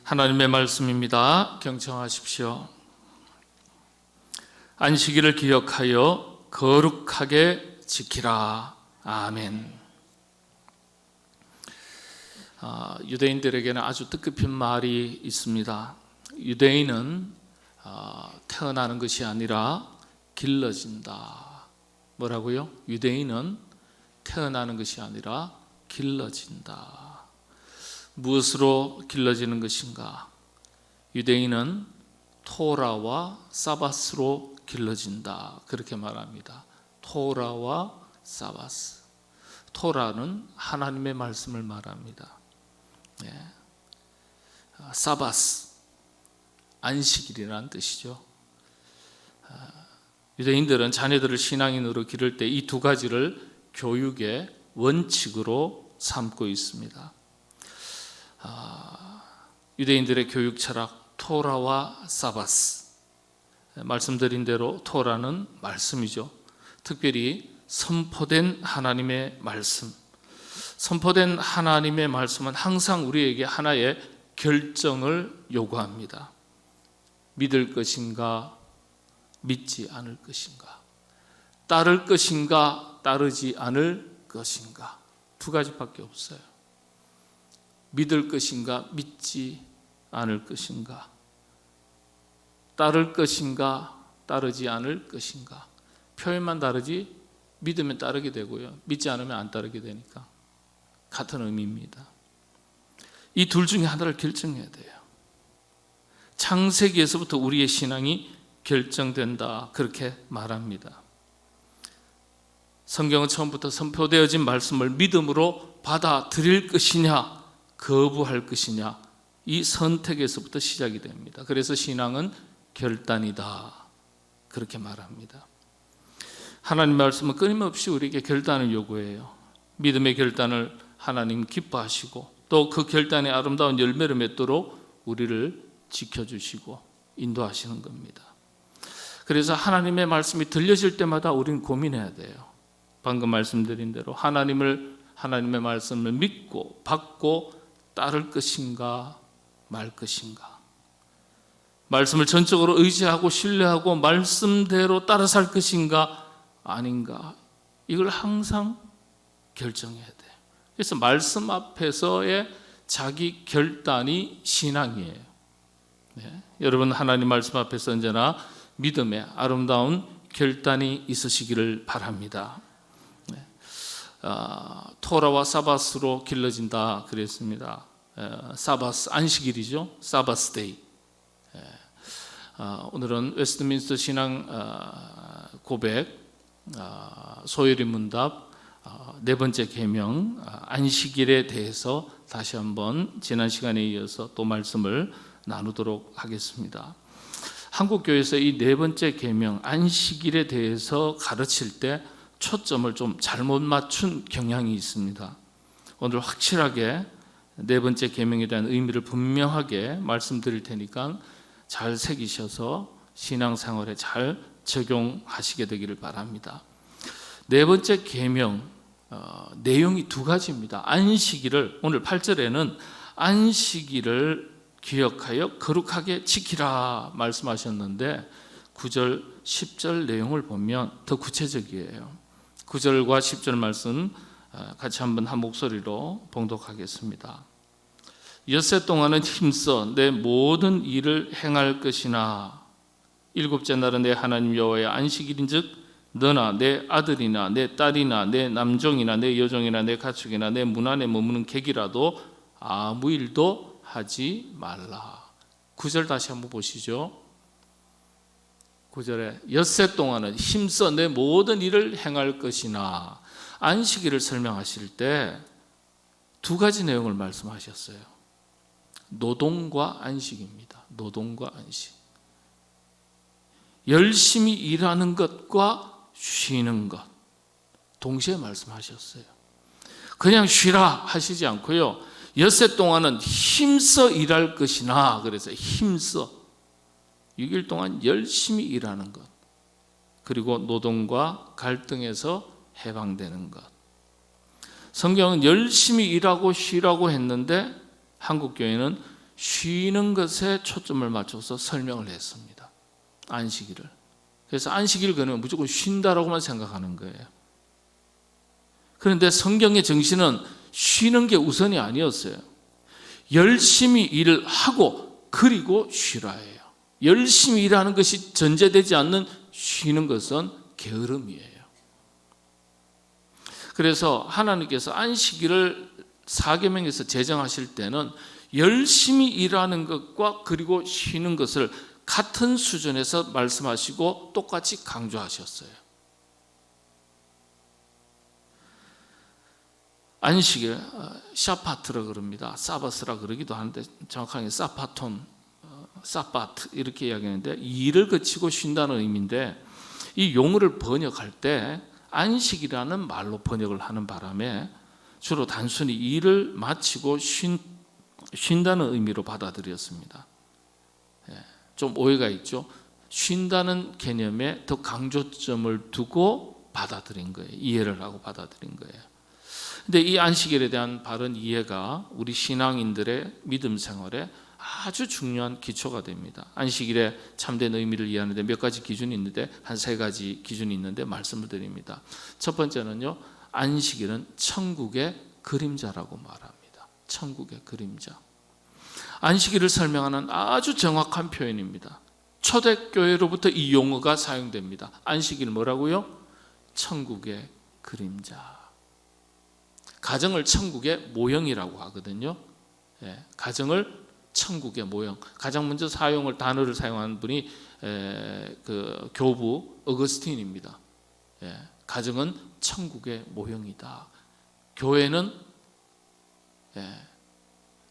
하나님의 말씀입니다. 경청하십시오. 안식일을 기억하여 거룩하게 지키라. 아멘. 유대인들에게는 아주 뜻깊은 말이 있습니다. 유대인은 태어나는 것이 아니라 길러진다. 뭐라고요? 유대인은 태어나는 것이 아니라 길러진다. 무엇으로 길러지는 것인가? 유대인은 토라와 사바스로 길러진다. 그렇게 말합니다. 토라와 사바스. 토라는 하나님의 말씀을 말합니다. 사바스, 안식일이라는 뜻이죠. 유대인들은 자녀들을 신앙인으로 기를 때 이 두 가지를 교육의 원칙으로 삼고 있습니다. 유대인들의 교육 철학 토라와 사바스, 말씀드린 대로 토라는 말씀이죠. 특별히 선포된 하나님의 말씀. 선포된 하나님의 말씀은 항상 우리에게 하나의 결정을 요구합니다. 믿을 것인가, 믿지 않을 것인가, 따를 것인가, 따르지 않을 것인가. 두 가지밖에 없어요. 믿을 것인가, 믿지 않을 것인가, 따를 것인가, 따르지 않을 것인가. 표현만 다르지 믿으면 따르게 되고요, 믿지 않으면 안 따르게 되니까 같은 의미입니다. 이 둘 중에 하나를 결정해야 돼요. 창세기에서부터 우리의 신앙이 결정된다, 그렇게 말합니다. 성경은 처음부터 선포되어진 말씀을 믿음으로 받아들일 것이냐, 거부할 것이냐, 이 선택에서부터 시작이 됩니다. 그래서 신앙은 결단이다, 그렇게 말합니다. 하나님 말씀은 끊임없이 우리에게 결단을 요구해요. 믿음의 결단을 하나님 기뻐하시고 또 그 결단의 아름다운 열매를 맺도록 우리를 지켜주시고 인도하시는 겁니다. 그래서 하나님의 말씀이 들려질 때마다 우리는 고민해야 돼요. 방금 말씀드린 대로 하나님의 말씀을 믿고 받고 따를 것인가 말 것인가, 말씀을 전적으로 의지하고 신뢰하고 말씀대로 따라 살 것인가 아닌가, 이걸 항상 결정해야 돼요. 그래서 말씀 앞에서의 자기 결단이 신앙이에요. 여러분, 하나님 말씀 앞에서 언제나 믿음의 아름다운 결단이 있으시기를 바랍니다. 토라와 사바스로 길러진다 그랬습니다. 사바스, 안식일이죠. 사바스 데이. 오늘은 웨스트민스터 신앙 고백, 소요리 문답 네 번째 계명, 안식일에 대해서 다시 한번 지난 시간에 이어서 또 말씀을 나누도록 하겠습니다. 한국교회에서 이 네 번째 계명, 안식일에 대해서 가르칠 때 초점을 좀 잘못 맞춘 경향이 있습니다. 오늘 확실하게 네 번째 계명에 대한 의미를 분명하게 말씀드릴 테니까 잘 새기셔서 신앙생활에 잘 적용하시게 되기를 바랍니다. 네 번째 계명, 내용이 두 가지입니다. 안식일을, 오늘 8절에는 안식일을 기억하여 거룩하게 지키라 말씀하셨는데 9절, 10절 내용을 보면 더 구체적이에요. 9절과 10절 말씀 같이 한번 한 목소리로 봉독하겠습니다. 엿새 동안은 힘써 내 모든 일을 행할 것이나 일곱째 날은 내 하나님 여호와의 안식일인즉 너나 내 아들이나 내 딸이나 내 남종이나 내 여종이나 내 가축이나 내 문 안에 머무는 객이라도 아무 일도 하지 말라. 9절 다시 한번 보시죠. 9절에 엿새 동안은 힘써 내 모든 일을 행할 것이나, 안식일을 설명하실 때 두 가지 내용을 말씀하셨어요. 노동과 안식입니다. 노동과 안식. 열심히 일하는 것과 쉬는 것 동시에 말씀하셨어요. 그냥 쉬라 하시지 않고요, 엿새 동안은 힘써 일할 것이나, 그래서 힘써 6일 동안 열심히 일하는 것, 그리고 노동과 갈등에서 해방되는 것. 성경은 열심히 일하고 쉬라고 했는데 한국교회는 쉬는 것에 초점을 맞춰서 설명을 했습니다. 안식일을. 그래서 안식일 그러면 무조건 쉰다라고만 생각하는 거예요. 그런데 성경의 정신은 쉬는 게 우선이 아니었어요. 열심히 일을 하고 그리고 쉬라예요. 열심히 일하는 것이 전제되지 않는 쉬는 것은 게으름이에요. 그래서 하나님께서 안식일을 사계명에서 제정하실 때는 열심히 일하는 것과 그리고 쉬는 것을 같은 수준에서 말씀하시고 똑같이 강조하셨어요. 안식일, 샤파트라 그럽니다. 사바스라 그러기도 하는데 정확하게 사파톤, 사파트 이렇게 이야기하는데 일을 그치고 쉰다는 의미인데 이 용어를 번역할 때 안식이라는 말로 번역을 하는 바람에 주로 단순히 일을 마치고 쉰다는 의미로 받아들였습니다. 좀 오해가 있죠. 쉰다는 개념에 더 강조점을 두고 받아들인 거예요. 이해를 하고 받아들인 거예요. 근데 이 안식일에 대한 바른 이해가 우리 신앙인들의 믿음 생활에 아주 중요한 기초가 됩니다. 안식일의 참된 의미를 이해하는데 몇 가지 기준이 있는데 한 세 가지 기준이 있는데 말씀을 드립니다. 첫 번째는요, 안식일은 천국의 그림자라고 말합니다. 천국의 그림자. 안식일을 설명하는 아주 정확한 표현입니다. 초대교회로부터 이 용어가 사용됩니다. 안식일 뭐라고요? 천국의 그림자. 가정을 천국의 모형이라고 하거든요. 가정을 천국의 모형. 가장 먼저 단어를 사용한 분이 그 교부 어거스틴입니다. 가정은 천국의 모형이다. 교회는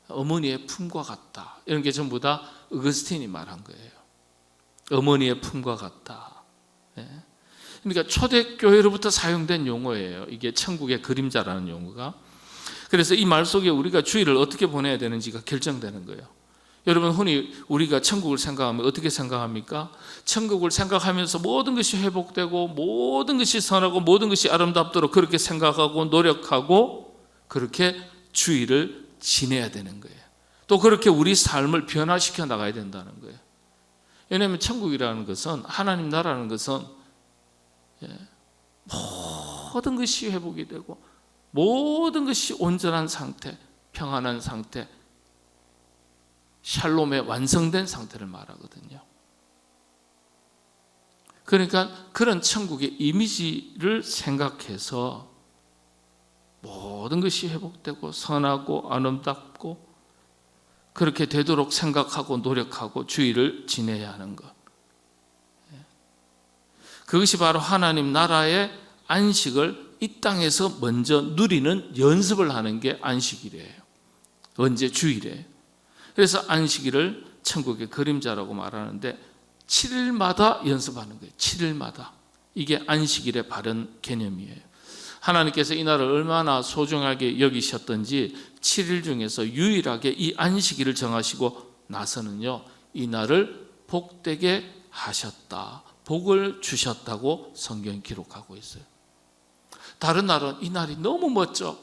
어머니의 품과 같다. 이런 게 전부 다 어거스틴이 말한 거예요. 어머니의 품과 같다. 그러니까 초대교회로부터 사용된 용어예요. 이게 천국의 그림자라는 용어가. 그래서 이 말 속에 우리가 주일을 어떻게 보내야 되는지가 결정되는 거예요. 여러분, 흔히 우리가 천국을 생각하면 어떻게 생각합니까? 천국을 생각하면서 모든 것이 회복되고 모든 것이 선하고 모든 것이 아름답도록 그렇게 생각하고 노력하고 그렇게 주일을 지내야 되는 거예요. 또 그렇게 우리 삶을 변화시켜 나가야 된다는 거예요. 왜냐하면 천국이라는 것은, 하나님 나라는 것은 모든 것이 회복이 되고 모든 것이 온전한 상태, 평안한 상태, 샬롬의 완성된 상태를 말하거든요. 그러니까 그런 천국의 이미지를 생각해서 모든 것이 회복되고 선하고 아름답고 그렇게 되도록 생각하고 노력하고 주의를 지내야 하는 것. 그것이 바로 하나님 나라의 안식을 이 땅에서 먼저 누리는 연습을 하는 게 안식일이에요. 언제? 주일이에요. 그래서 안식일을 천국의 그림자라고 말하는데 7일마다 연습하는 거예요. 7일마다. 이게 안식일의 바른 개념이에요. 하나님께서 이 날을 얼마나 소중하게 여기셨던지 7일 중에서 유일하게 이 안식일을 정하시고 나서는요, 이 날을 복되게 하셨다, 복을 주셨다고 성경이 기록하고 있어요. 다른 날은 이 날이 너무 멋져,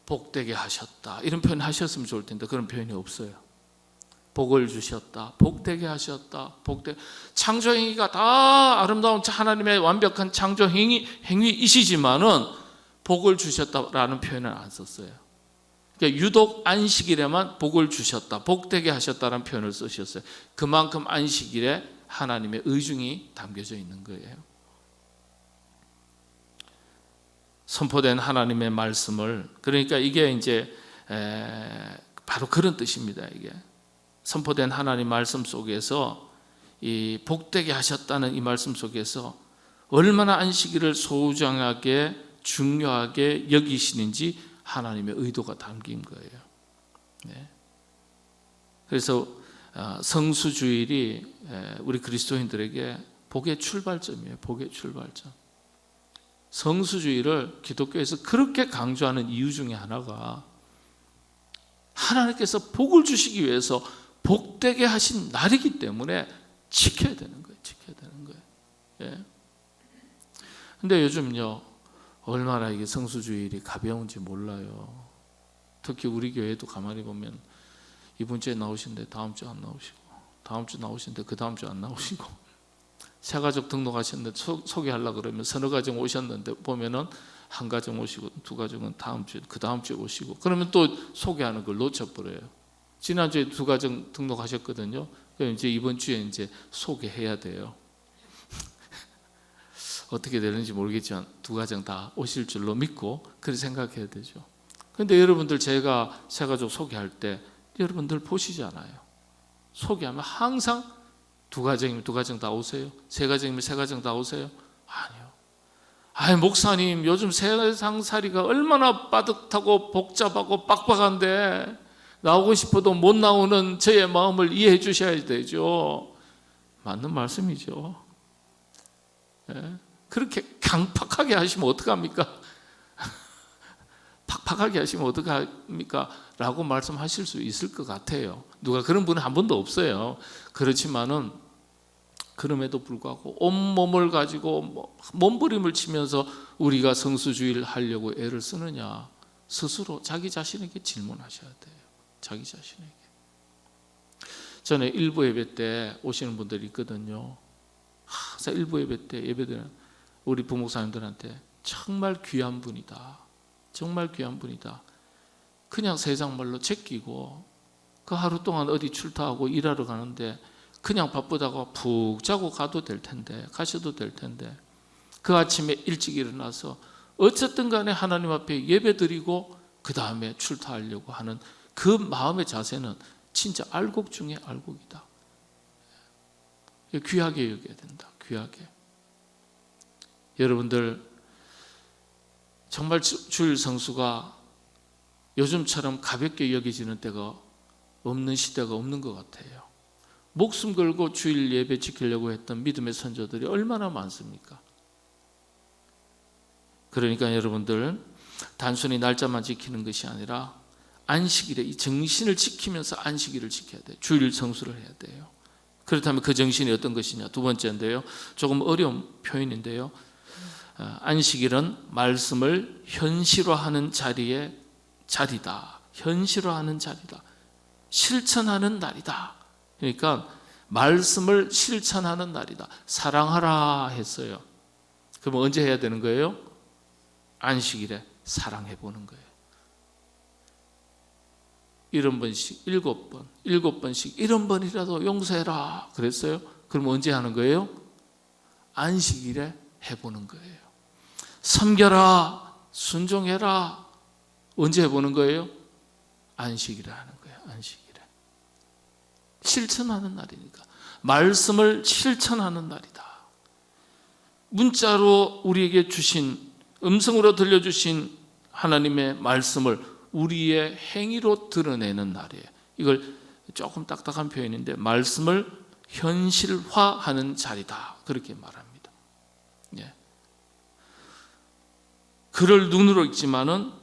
복되게 하셨다 이런 표현 하셨으면 좋을 텐데 그런 표현이 없어요. 복을 주셨다, 복되게 하셨다, 창조행위가 다 아름다운 하나님의 완벽한 창조 행위이시지만은 복을 주셨다라는 표현을 안 썼어요. 그러니까 유독 안식일에만 복을 주셨다, 복되게 하셨다라는 표현을 쓰셨어요. 그만큼 안식일에 하나님의 의중이 담겨져 있는 거예요. 선포된 하나님의 말씀을, 그러니까 이게 이제 바로 그런 뜻입니다. 이게 선포된 하나님 말씀 속에서 이 복되게 하셨다는 이 말씀 속에서 얼마나 안식일을 소중하게 중요하게 여기시는지 하나님의 의도가 담긴 거예요. 네. 그래서 성수주일이 우리 그리스도인들에게 복의 출발점이에요. 복의 출발점. 성수주일을 기독교에서 그렇게 강조하는 이유 중에 하나가 하나님께서 복을 주시기 위해서 복되게 하신 날이기 때문에 지켜야 되는 거예요. 지켜야 되는 거예요. 예. 근데 요즘요, 얼마나 이게 성수주일이 가벼운지 몰라요. 특히 우리 교회도 가만히 보면 이번 주에 나오신데 다음 주 안 나오시고, 다음 주 나오신데 그 다음 주 안 나오시고, 새 가족 등록하셨는데 소개하려고 그러면 서너 가정 오셨는데 보면은 한 가정 오시고 두 가정은 다음 주에, 그 다음 주에 오시고, 그러면 또 소개하는 걸 놓쳐버려요. 지난주에 두 가정 등록하셨거든요. 그럼 이제 이번 주에 이제 소개해야 돼요. 어떻게 되는지 모르겠지만 두 가정 다 오실 줄로 믿고 그렇게 생각해야 되죠. 그런데 여러분들, 제가 새 가족 소개할 때 여러분들 보시잖아요. 소개하면 항상 두 가정이면 두 가정 다 오세요? 세 가정이면 세 가정 다 오세요? 아니요. 아이, 목사님, 요즘 세상살이가 얼마나 빠듯하고 복잡하고 빡빡한데 나오고 싶어도 못 나오는 저의 마음을 이해해 주셔야 되죠. 맞는 말씀이죠. 예? 그렇게 강팍하게 하시면 어떡합니까? 팍팍하게 하시면 어떡합니까? 라고 말씀하실 수 있을 것 같아요. 누가 그런 분은 한 번도 없어요. 그렇지만은 그럼에도 불구하고 온몸을 가지고 몸부림을 치면서 우리가 성수주의를 하려고 애를 쓰느냐, 스스로 자기 자신에게 질문하셔야 돼요. 자기 자신에게. 전에 일부 예배 때 오시는 분들이 있거든요. 항상 일부 예배 때 예배드리는 우리 부목사님들한테 정말 귀한 분이다, 정말 귀한 분이다, 그냥 세상 말로 제끼고 그 하루 동안 어디 출타하고 일하러 가는데 그냥 바쁘다고 푹 자고 가도 될 텐데, 가셔도 될 텐데, 그 아침에 일찍 일어나서 어쨌든 간에 하나님 앞에 예배드리고 그 다음에 출타하려고 하는 그 마음의 자세는 진짜 알곡 중에 알곡이다. 귀하게 여겨야 된다. 귀하게. 여러분들, 정말 주일 성수가 요즘처럼 가볍게 여겨지는 때가 없는 시대가 없는 것 같아요. 목숨 걸고 주일 예배 지키려고 했던 믿음의 선조들이 얼마나 많습니까? 그러니까 여러분들, 단순히 날짜만 지키는 것이 아니라 안식일에 이 정신을 지키면서 안식일을 지켜야 돼요. 주일 성수를 해야 돼요. 그렇다면 그 정신이 어떤 것이냐? 두 번째인데요, 조금 어려운 표현인데요, 안식일은 말씀을 현실화하는 자리다. 현실화하는 자리다. 실천하는 날이다. 그러니까 말씀을 실천하는 날이다. 사랑하라 했어요. 그럼 언제 해야 되는 거예요? 안식일에 사랑해 보는 거예요. 70번씩, 7번, 7번씩 70번이라도 용서해라 그랬어요. 그럼 언제 하는 거예요? 안식일에 해보는 거예요. 섬겨라, 순종해라, 언제 해보는 거예요? 안식일에 하는 거예요. 안식일에. 실천하는 날이니까. 말씀을 실천하는 날이다. 문자로 우리에게 주신, 음성으로 들려주신 하나님의 말씀을 우리의 행위로 드러내는 날이에요. 이걸 조금 딱딱한 표현인데, 말씀을 현실화하는 자리다, 그렇게 말합니다. 예. 글을 눈으로 읽지만은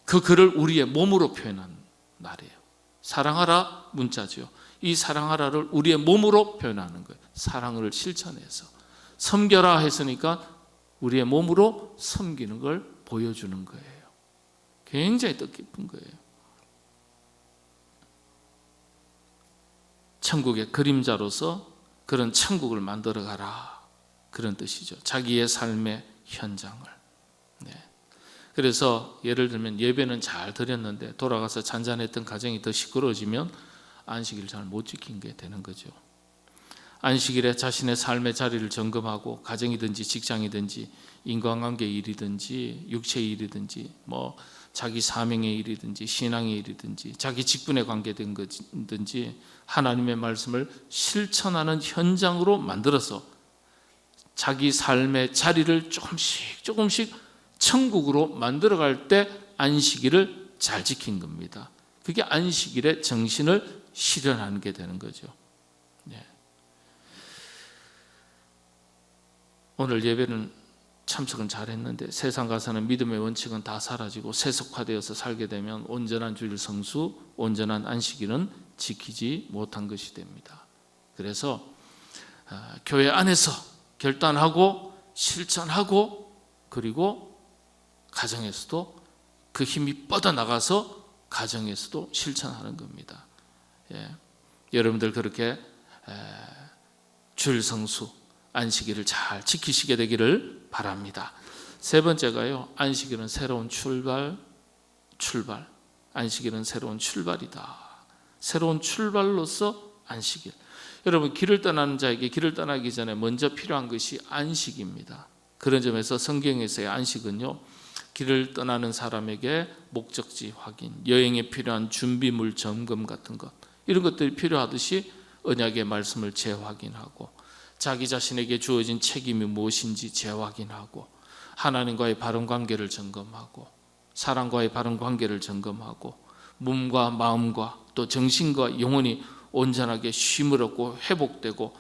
그 글을 우리의 몸으로 표현하는 날이에요. 사랑하라 문자죠. 이 사랑하라를 우리의 몸으로 표현하는 거예요. 사랑을 실천해서. 섬겨라 했으니까 우리의 몸으로 섬기는 걸 보여주는 거예요. 굉장히 뜻깊은 거예요. 천국의 그림자로서 그런 천국을 만들어 가라, 그런 뜻이죠. 자기의 삶의 현장을. 네. 그래서 예를 들면 예배는 잘 드렸는데 돌아가서 잔잔했던 가정이 더 시끄러워지면 안식일 잘 못 지킨 게 되는 거죠. 안식일에 자신의 삶의 자리를 점검하고, 가정이든지 직장이든지 인간관계 일이든지 육체의 일이든지 자기 사명의 일이든지 신앙의 일이든지 자기 직분에 관계된 것이든지 하나님의 말씀을 실천하는 현장으로 만들어서 자기 삶의 자리를 조금씩 천국으로 만들어갈 때 안식일을 잘 지킨 겁니다. 그게 안식일의 정신을 실현하는 게 되는 거죠. 네. 오늘 예배는 참석은 잘했는데 세상 가서는 믿음의 원칙은 다 사라지고 세속화되어서 살게 되면 온전한 주일 성수, 온전한 안식일은 지키지 못한 것이 됩니다. 그래서 교회 안에서 결단하고 실천하고, 그리고 가정에서도 그 힘이 뻗어나가서 가정에서도 실천하는 겁니다. 여러분들 그렇게 주일 성수 안식일을 잘 지키시게 되기를 바랍니다. 세 번째가요, 안식일은 새로운 출발. 안식일은 새로운 출발이다. 새로운 출발로서 안식일. 여러분, 길을 떠나는 자에게 길을 떠나기 전에 먼저 필요한 것이 안식입니다. 그런 점에서 성경에서의 안식은요, 길을 떠나는 사람에게 목적지 확인, 여행에 필요한 준비물 점검 같은 것, 이런 것들이 필요하듯이 언약의 말씀을 재확인하고, 자기 자신에게 주어진 책임이 무엇인지 재확인하고, 하나님과의 바른 관계를 점검하고, 사람과의 바른 관계를 점검하고, 몸과 마음과 또 정신과 영혼이 온전하게 쉼을 얻고 회복되고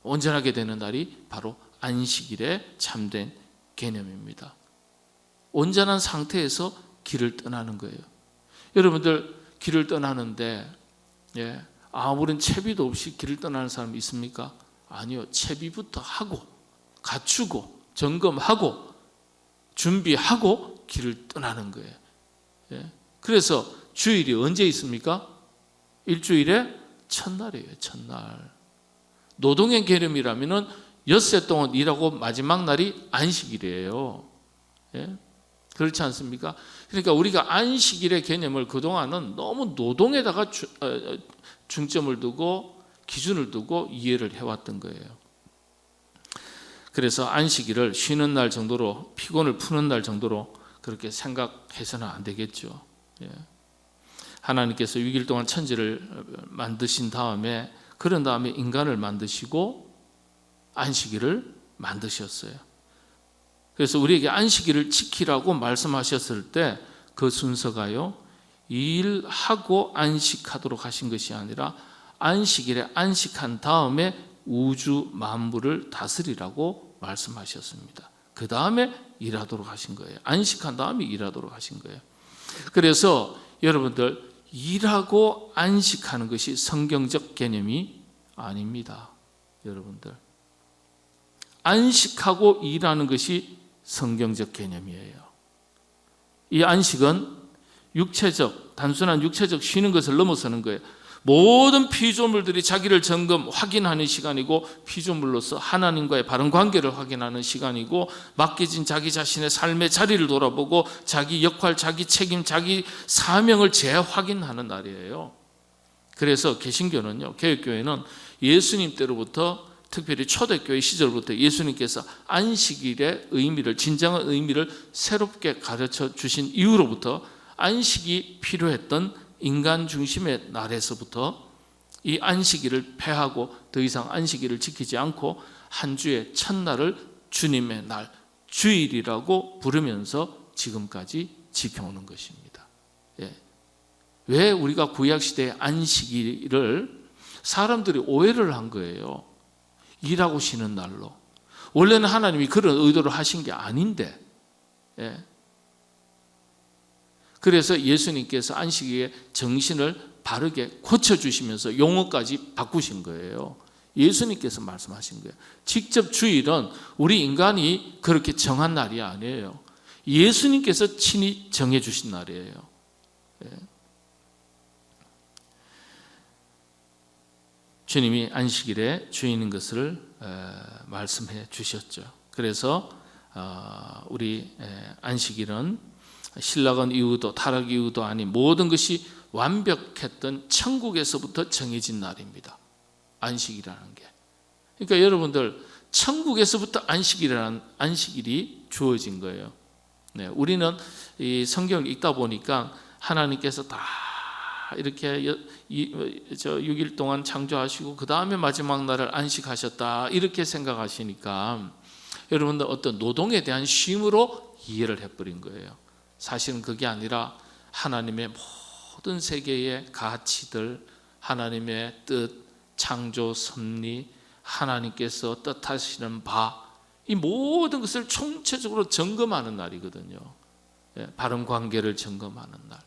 온전하게 되는 날이 바로 안식일의 참된 개념입니다. 온전한 상태에서 길을 떠나는 거예요. 여러분들 길을 떠나는데 아무런 채비도 없이 길을 떠나는 사람 있습니까? 아니요. 채비부터 하고 갖추고 점검하고 준비하고 길을 떠나는 거예요. 그래서 주일이 언제 있습니까? 일주일의 첫날이에요. 첫날. 노동의 개념이라면 엿새 동안 일하고 마지막 날이 안식일이에요. 그렇지 않습니까? 그러니까 우리가 안식일의 개념을 그동안은 너무 노동에다가 중점을 두고 기준을 두고 이해를 해왔던 거예요. 그래서 안식일을 쉬는 날 정도로, 피곤을 푸는 날 정도로 그렇게 생각해서는 안 되겠죠. 하나님께서 6일 동안 천지를 만드신 다음에, 그런 다음에 인간을 만드시고 안식일을 만드셨어요. 그래서 우리에게 안식일을 지키라고 말씀하셨을 때 그 순서가요, 일하고 안식하도록 하신 것이 아니라 안식일에 안식한 다음에 우주 만물을 다스리라고 말씀하셨습니다. 그 다음에 일하도록 하신 거예요. 안식한 다음에 일하도록 하신 거예요. 그래서 여러분들, 일하고 안식하는 것이 성경적 개념이 아닙니다. 여러분들, 안식하고 일하는 것이 성경적 개념이에요. 이 안식은 육체적, 단순한 육체적 쉬는 것을 넘어서는 거예요. 모든 피조물들이 자기를 점검, 확인하는 시간이고, 피조물로서 하나님과의 바른 관계를 확인하는 시간이고, 맡겨진 자기 자신의 삶의 자리를 돌아보고 자기 역할, 자기 책임, 자기 사명을 재확인하는 날이에요. 그래서 개신교는요, 개혁교회는 예수님 때로부터, 특별히 초대교회 시절부터 예수님께서 안식일의 의미를, 진정한 의미를 새롭게 가르쳐 주신 이후로부터 안식이 필요했던 인간 중심의 날에서부터 이 안식일을 폐하고 더 이상 안식일을 지키지 않고 한 주의 첫날을 주님의 날, 주일이라고 부르면서 지금까지 지켜오는 것입니다. 왜 우리가 구약시대의 안식일을 사람들이 오해를 한 거예요. 일하고 쉬는 날로. 원래는 하나님이 그런 의도를 하신 게 아닌데, 그래서 예수님께서 안식일의 정신을 바르게 고쳐주시면서 용어까지 바꾸신 거예요. 예수님께서 말씀하신 거예요. 직접 주일은 우리 인간이 그렇게 정한 날이 아니에요. 예수님께서 친히 정해주신 날이에요. 주님이 안식일의 주인인 것을 말씀해 주셨죠. 그래서 우리 안식일은 신라건 이후도 타락 이후도 아닌 모든 것이 완벽했던 천국에서부터 정해진 날입니다. 안식이라는 게. 그러니까 여러분들, 천국에서부터 안식일이 주어진 거예요. 우리는 이 성경을 읽다 보니까 하나님께서 다 이렇게 6일 동안 창조하시고 그 다음에 마지막 날을 안식하셨다, 이렇게 생각하시니까 여러분들 어떤 노동에 대한 쉼으로 이해를 해버린 거예요. 사실은 그게 아니라 하나님의 모든 세계의 가치들, 하나님의 뜻, 창조, 섭리, 하나님께서 뜻하시는 바, 이 모든 것을 총체적으로 점검하는 날이거든요. 바른 관계를 점검하는 날.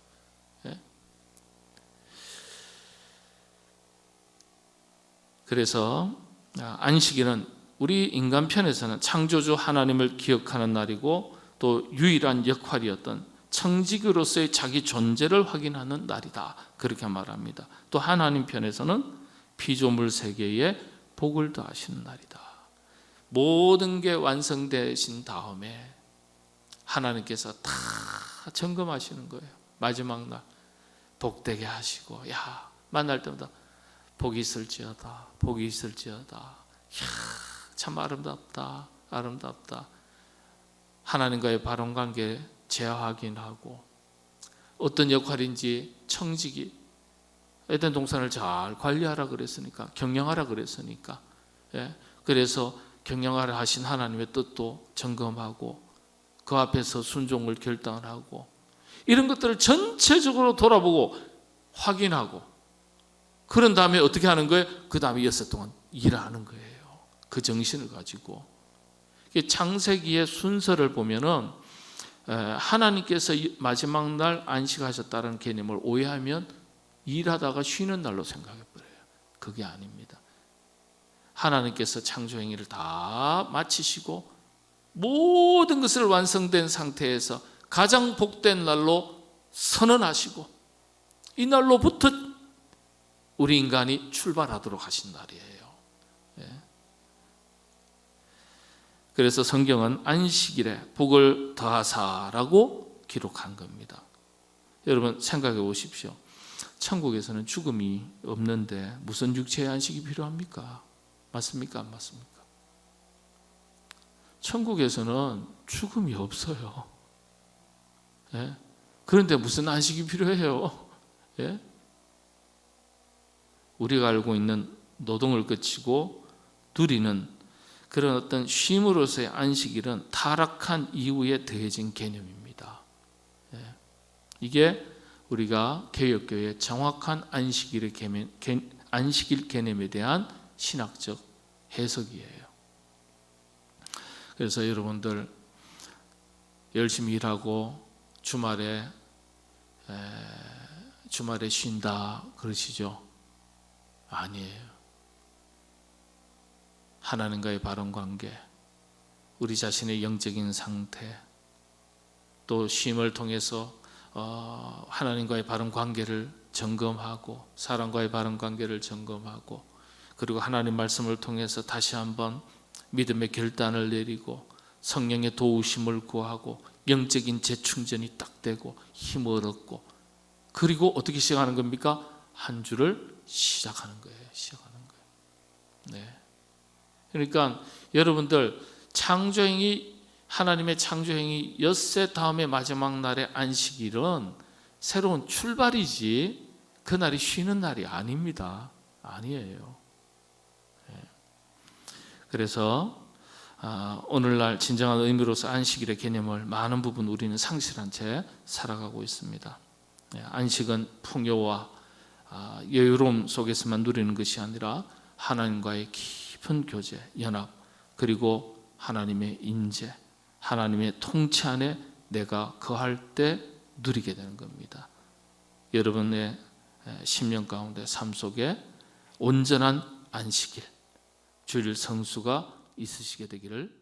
그래서 안식일은 우리 인간 편에서는 창조주 하나님을 기억하는 날이고, 또 유일한 역할이었던 청지기로서의 자기 존재를 확인하는 날이다. 그렇게 말합니다. 또 하나님 편에서는 피조물 세계에 복을 더하시는 날이다. 모든 게 완성되신 다음에 하나님께서 다 점검하시는 거예요. 마지막 날 복되게 하시고, 야, 만날 때마다 복이 있을지어다, 복이 있을지어다. 이야, 참 아름답다, 아름답다. 하나님과의 바른 관계 재확인하고, 어떤 역할인지 청지기, 에덴 동산을 잘 관리하라 그랬으니까, 경영하라 그랬으니까, 예, 그래서 경영하라 하신 하나님의 뜻도 점검하고, 그 앞에서 순종을 결단을 하고, 이런 것들을 전체적으로 돌아보고 확인하고, 그런 다음에 어떻게 하는 거예요? 그 다음에 6일 동안 일하는 거예요. 그 정신을 가지고. 창세기의 순서를 보면은 하나님께서 마지막 날 안식하셨다는 개념을 오해하면 일하다가 쉬는 날로 생각해 버려요. 그게 아닙니다. 하나님께서 창조 행위를 다 마치시고 모든 것을 완성된 상태에서 가장 복된 날로 선언하시고, 이 날로부터 우리 인간이 출발하도록 하신 날이에요. 예. 그래서 성경은 안식일에 복을 더하사라고 기록한 겁니다. 여러분 생각해 보십시오. 천국에서는 죽음이 없는데 무슨 육체의 안식이 필요합니까? 맞습니까? 안 맞습니까? 천국에서는 죽음이 없어요. 예? 그런데 무슨 안식이 필요해요? 예? 우리가 알고 있는 노동을 그치고 누리는 그런 어떤 쉼으로서의 안식일은 타락한 이후에 더해진 개념입니다. 예. 이게 우리가 개역교회의 정확한 안식일 개념에 대한 신학적 해석이에요. 그래서 여러분들 열심히 일하고 주말에 쉰다 그러시죠? 아니에요. 하나님과의 바른 관계, 우리 자신의 영적인 상태, 또 쉼을 통해서 하나님과의 바른 관계를 점검하고, 사람과의 바른 관계를 점검하고, 그리고 하나님 말씀을 통해서 다시 한번 믿음의 결단을 내리고 성령의 도우심을 구하고 영적인 재충전이 딱 되고 힘을 얻고, 그리고 어떻게 시작하는 겁니까? 한 주를 시작하는 거예요. 네. 그러니까 여러분들 창조행위, 하나님의 창조행위 엿새 다음에 마지막 날의 안식일은 새로운 출발이지 그날이 쉬는 날이 아닙니다. 아니에요. 그래서 오늘날 진정한 의미로서 안식일의 개념을 많은 부분 우리는 상실한 채 살아가고 있습니다. 안식은 풍요와 여유로움 속에서만 누리는 것이 아니라 하나님과의 깊은 교제, 연합, 그리고 하나님의 인재, 하나님의 통치 안에 내가 거할 때 누리게 되는 겁니다. 여러분의 10년 가운데 삶 속에 온전한 안식일, 주일 성수가 있으시게 되기를